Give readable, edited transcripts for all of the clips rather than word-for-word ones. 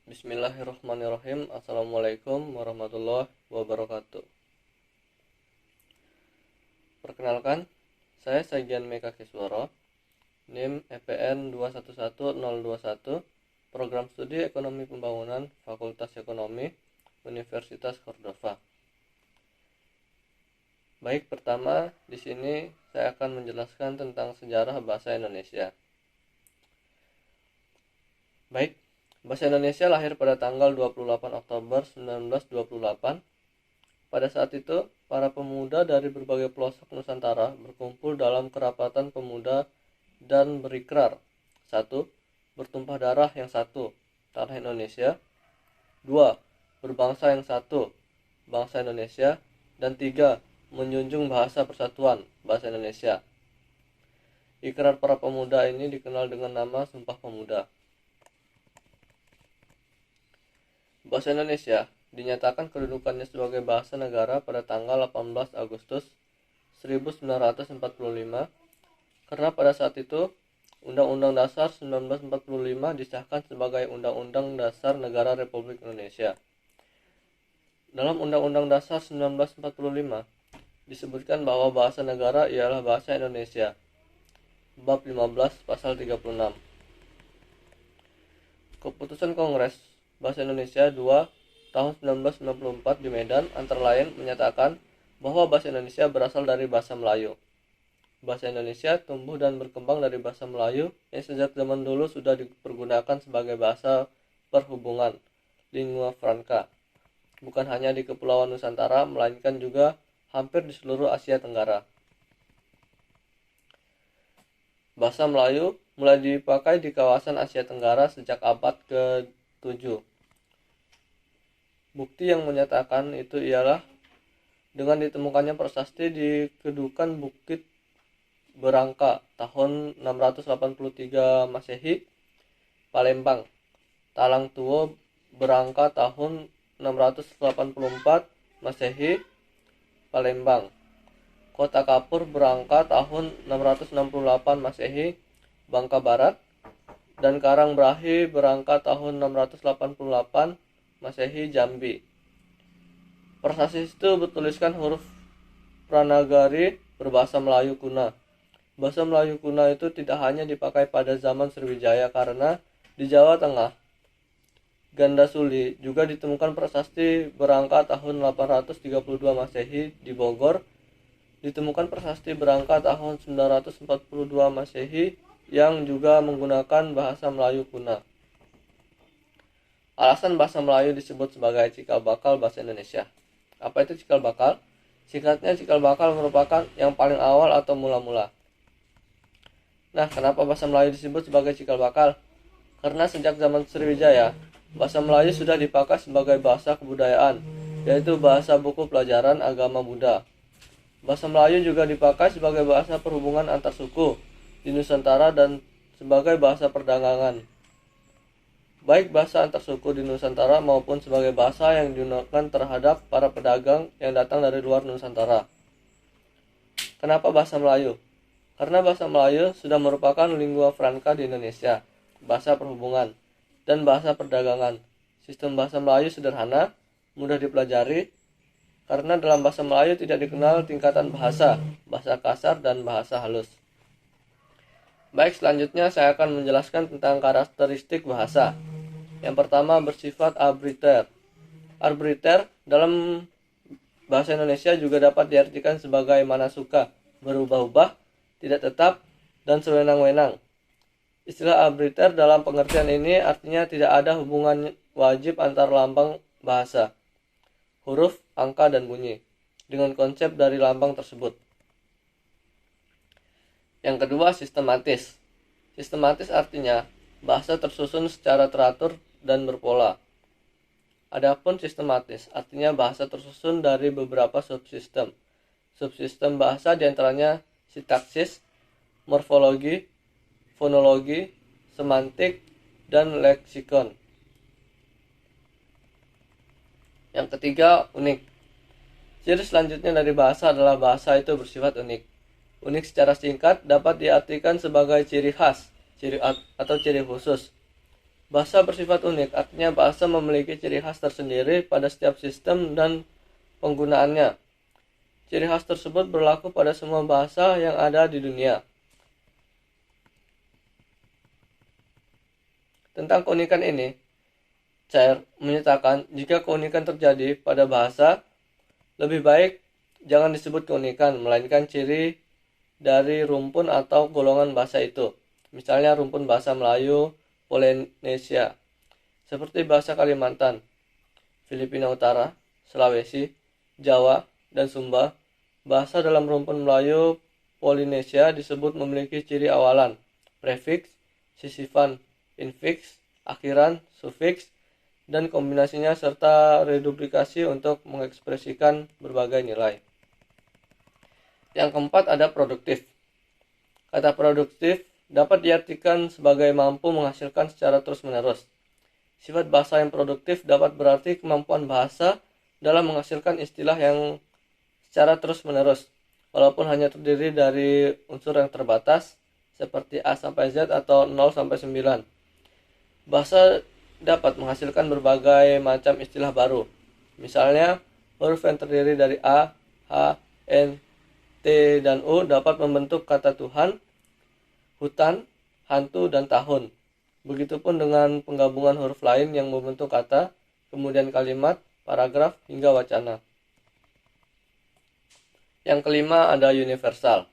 Bismillahirrahmanirrahim. Assalamualaikum warahmatullahi wabarakatuh. Perkenalkan, saya Sagian Meka Kisworo, NIM EPN 211021, Program Studi Ekonomi Pembangunan, Fakultas Ekonomi, Universitas Cordova. Baik, pertama di sini saya akan menjelaskan tentang sejarah bahasa Indonesia. Baik, bahasa Indonesia lahir pada tanggal 28 Oktober 1928. Pada saat itu, para pemuda dari berbagai pelosok Nusantara berkumpul dalam kerapatan pemuda dan berikrar: 1. Bertumpah darah yang satu, tanah Indonesia. 2. Berbangsa yang satu, bangsa Indonesia. Dan 3. Menjunjung bahasa persatuan, bahasa Indonesia. Ikrar para pemuda ini dikenal dengan nama Sumpah Pemuda. Bahasa Indonesia dinyatakan kedudukannya sebagai bahasa negara pada tanggal 18 Agustus 1945 karena pada saat itu Undang-Undang Dasar 1945 disahkan sebagai Undang-Undang Dasar Negara Republik Indonesia. Dalam Undang-Undang Dasar 1945 disebutkan bahwa bahasa negara ialah bahasa Indonesia. Bab 15 Pasal 36. Keputusan Kongres Bahasa Indonesia 2 tahun 1994 di Medan antara lain menyatakan bahwa bahasa Indonesia berasal dari bahasa Melayu. Bahasa Indonesia tumbuh dan berkembang dari bahasa Melayu yang sejak zaman dulu sudah dipergunakan sebagai bahasa perhubungan, lingua franca, bukan hanya di Kepulauan Nusantara, melainkan juga hampir di seluruh Asia Tenggara. Bahasa Melayu mulai dipakai di kawasan Asia Tenggara sejak abad ke-7. Bukti yang menyatakan itu ialah dengan ditemukannya prasasti di Kedukan Bukit Berangka tahun 683 Masehi, Palembang, Talang Tuo Berangka tahun 684 Masehi, Palembang, Kota Kapur Berangka tahun 668 Masehi, Bangka Barat, dan Karang Brahi Berangka tahun 688 Masehi, Jambi. Prasasti itu bertuliskan huruf Pranagari berbahasa Melayu kuna. Bahasa Melayu kuna itu tidak hanya dipakai pada zaman Sriwijaya karena di Jawa Tengah, Gandasuli juga ditemukan prasasti Berangka tahun 832 Masehi di Bogor. Ditemukan prasasti Berangka tahun 942 Masehi yang juga menggunakan bahasa Melayu kuna. Alasan bahasa Melayu disebut sebagai cikal bakal bahasa Indonesia. Apa itu cikal bakal? Singkatnya, cikal bakal merupakan yang paling awal atau mula-mula. Nah, kenapa bahasa Melayu disebut sebagai cikal bakal? Karena sejak zaman Sriwijaya, bahasa Melayu sudah dipakai sebagai bahasa kebudayaan, yaitu bahasa buku pelajaran agama Buddha. Bahasa Melayu juga dipakai sebagai bahasa perhubungan antar suku di Nusantara dan sebagai bahasa perdagangan, baik bahasa antar suku di Nusantara maupun sebagai bahasa yang digunakan terhadap para pedagang yang datang dari luar Nusantara. Kenapa bahasa Melayu? Karena bahasa Melayu sudah merupakan lingua franca di Indonesia, bahasa perhubungan, dan bahasa perdagangan. Sistem bahasa Melayu sederhana, mudah dipelajari, karena dalam bahasa Melayu tidak dikenal tingkatan bahasa, bahasa kasar, dan bahasa halus. Baik, selanjutnya saya akan menjelaskan tentang karakteristik bahasa. Yang pertama, bersifat arbitrter. Arbitrter dalam bahasa Indonesia juga dapat diartikan sebagai mana suka, berubah-ubah, tidak tetap, dan sewenang-wenang. Istilah arbitrter dalam pengertian ini artinya tidak ada hubungan wajib antar lambang bahasa, huruf, angka, dan bunyi dengan konsep dari lambang tersebut. Yang kedua, sistematis. Sistematis artinya bahasa tersusun secara teratur dan berpola. Adapun sistematis artinya bahasa tersusun dari beberapa subsistem. Subsistem bahasa diantaranya sintaksis, morfologi, fonologi, semantik, dan leksikon. Yang ketiga, unik. Ciri selanjutnya dari bahasa adalah bahasa itu bersifat unik. Unik secara singkat dapat diartikan sebagai ciri khas, atau ciri khusus. Bahasa bersifat unik, artinya bahasa memiliki ciri khas tersendiri pada setiap sistem dan penggunaannya. Ciri khas tersebut berlaku pada semua bahasa yang ada di dunia. Tentang keunikan ini, Chair menyatakan jika keunikan terjadi pada bahasa, lebih baik jangan disebut keunikan, melainkan ciri dari rumpun atau golongan bahasa itu. Misalnya rumpun bahasa Melayu, Polinesia, seperti bahasa Kalimantan, Filipina Utara, Sulawesi, Jawa, dan Sumba. Bahasa dalam rumpun Melayu Polinesia disebut memiliki ciri awalan, prefiks, sisifan, infiks, akhiran, sufiks, dan kombinasinya serta reduplikasi untuk mengekspresikan berbagai nilai. Yang keempat ada produktif. Kata produktif dapat diartikan sebagai mampu menghasilkan secara terus-menerus. Sifat bahasa yang produktif dapat berarti kemampuan bahasa dalam menghasilkan istilah yang secara terus-menerus, walaupun hanya terdiri dari unsur yang terbatas, seperti A sampai Z atau 0 sampai 9. Bahasa dapat menghasilkan berbagai macam istilah baru. Misalnya, huruf yang terdiri dari A, H, N, T, dan U dapat membentuk kata Tuhan, hutan, hantu, dan tahun. Begitupun dengan penggabungan huruf lain yang membentuk kata, kemudian kalimat, paragraf, hingga wacana. Yang kelima ada universal.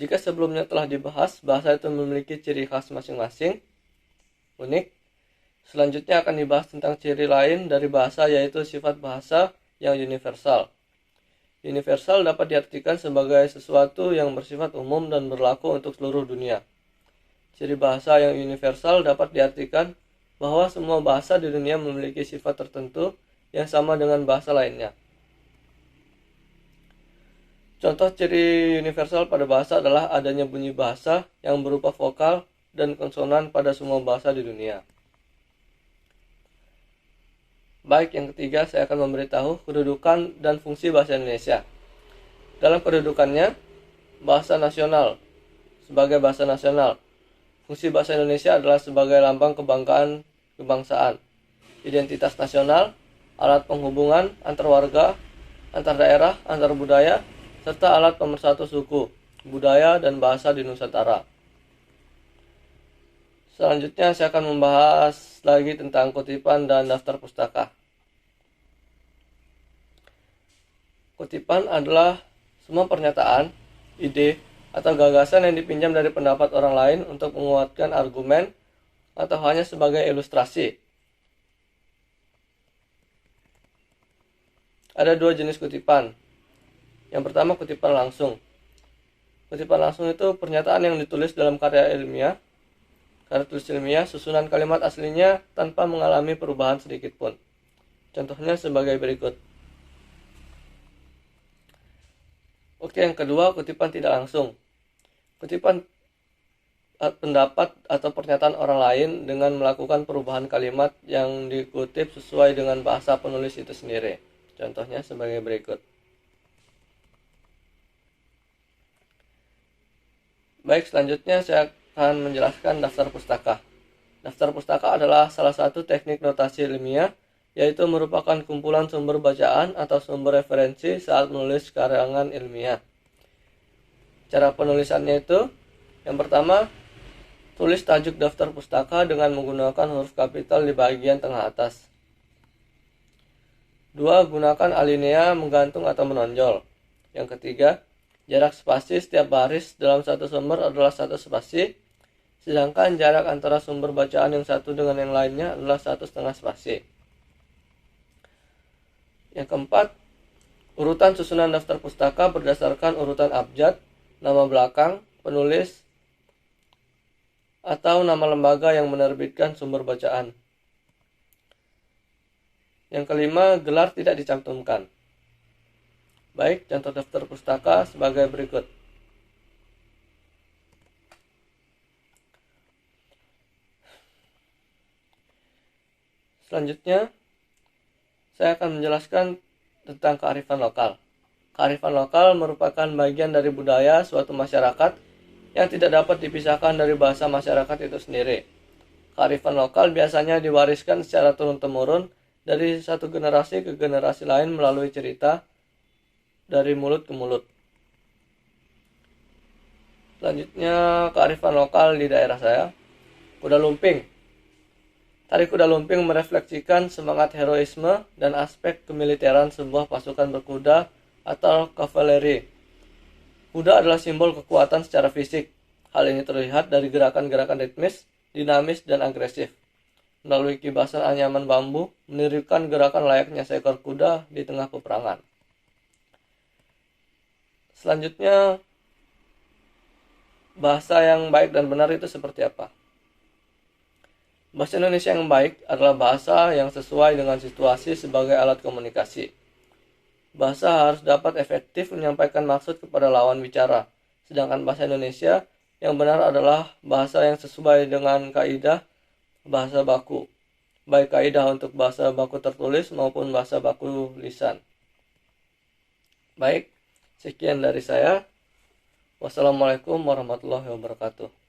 Jika sebelumnya telah dibahas, bahasa itu memiliki ciri khas masing-masing, unik. Selanjutnya akan dibahas tentang ciri lain dari bahasa, yaitu sifat bahasa yang universal. Universal dapat diartikan sebagai sesuatu yang bersifat umum dan berlaku untuk seluruh dunia. Ciri bahasa yang universal dapat diartikan bahwa semua bahasa di dunia memiliki sifat tertentu yang sama dengan bahasa lainnya. Contoh ciri universal pada bahasa adalah adanya bunyi bahasa yang berupa vokal dan konsonan pada semua bahasa di dunia. Baik, yang ketiga saya akan memberitahu kedudukan dan fungsi bahasa Indonesia. Dalam kedudukannya, bahasa nasional. Sebagai bahasa nasional, fungsi bahasa Indonesia adalah sebagai lambang kebanggaan kebangsaan, identitas nasional, alat penghubungan antar warga, antar daerah, antar budaya, serta alat pemersatu suku, budaya, dan bahasa di Nusantara. Selanjutnya saya akan membahas lagi tentang kutipan dan daftar pustaka. Kutipan adalah semua pernyataan, ide, atau gagasan yang dipinjam dari pendapat orang lain untuk menguatkan argumen atau hanya sebagai ilustrasi. Ada dua jenis kutipan. Yang pertama, kutipan langsung. Kutipan langsung itu pernyataan yang ditulis dalam karya ilmiah. Karya tulis ilmiah, susunan kalimat aslinya tanpa mengalami perubahan sedikit pun. Contohnya sebagai berikut. Oke, yang kedua, kutipan tidak langsung. Kutipan pendapat atau pernyataan orang lain dengan melakukan perubahan kalimat yang dikutip sesuai dengan bahasa penulis itu sendiri. Contohnya sebagai berikut. Baik, selanjutnya saya akan menjelaskan daftar pustaka. Daftar pustaka adalah salah satu teknik notasi ilmiah, yaitu merupakan kumpulan sumber bacaan atau sumber referensi saat menulis karangan ilmiah. Cara penulisannya itu, yang pertama, tulis tajuk daftar pustaka dengan menggunakan huruf kapital di bagian tengah atas. 2. Gunakan alinea menggantung atau menonjol. Yang ketiga, jarak spasi setiap baris dalam satu sumber adalah 1 spasi, sedangkan jarak antara sumber bacaan yang satu dengan yang lainnya adalah 1,5 spasi. Yang keempat, urutan susunan daftar pustaka berdasarkan urutan abjad, nama belakang, penulis, atau nama lembaga yang menerbitkan sumber bacaan. Yang kelima, gelar tidak dicantumkan. Baik, contoh daftar pustaka sebagai berikut. Selanjutnya, saya akan menjelaskan tentang kearifan lokal. Kearifan lokal merupakan bagian dari budaya suatu masyarakat yang tidak dapat dipisahkan dari bahasa masyarakat itu sendiri. Kearifan lokal biasanya diwariskan secara turun-temurun dari satu generasi ke generasi lain melalui cerita dari mulut ke mulut. Selanjutnya, kearifan lokal di daerah saya. Kuda lumping. Tari kuda lumping merefleksikan semangat heroisme dan aspek kemiliteran sebuah pasukan berkuda atau kavaleri. Kuda adalah simbol kekuatan secara fisik. Hal ini terlihat dari gerakan-gerakan ritmis, dinamis, dan agresif. Melalui kibasan anyaman bambu, menirukan gerakan layaknya seekor kuda di tengah peperangan. Selanjutnya, bahasa yang baik dan benar itu seperti apa? Bahasa Indonesia yang baik adalah bahasa yang sesuai dengan situasi sebagai alat komunikasi. Bahasa harus dapat efektif menyampaikan maksud kepada lawan bicara. Sedangkan bahasa Indonesia yang benar adalah bahasa yang sesuai dengan kaidah bahasa baku. Baik kaidah untuk bahasa baku tertulis maupun bahasa baku lisan. Baik, sekian dari saya. Wassalamualaikum warahmatullahi wabarakatuh.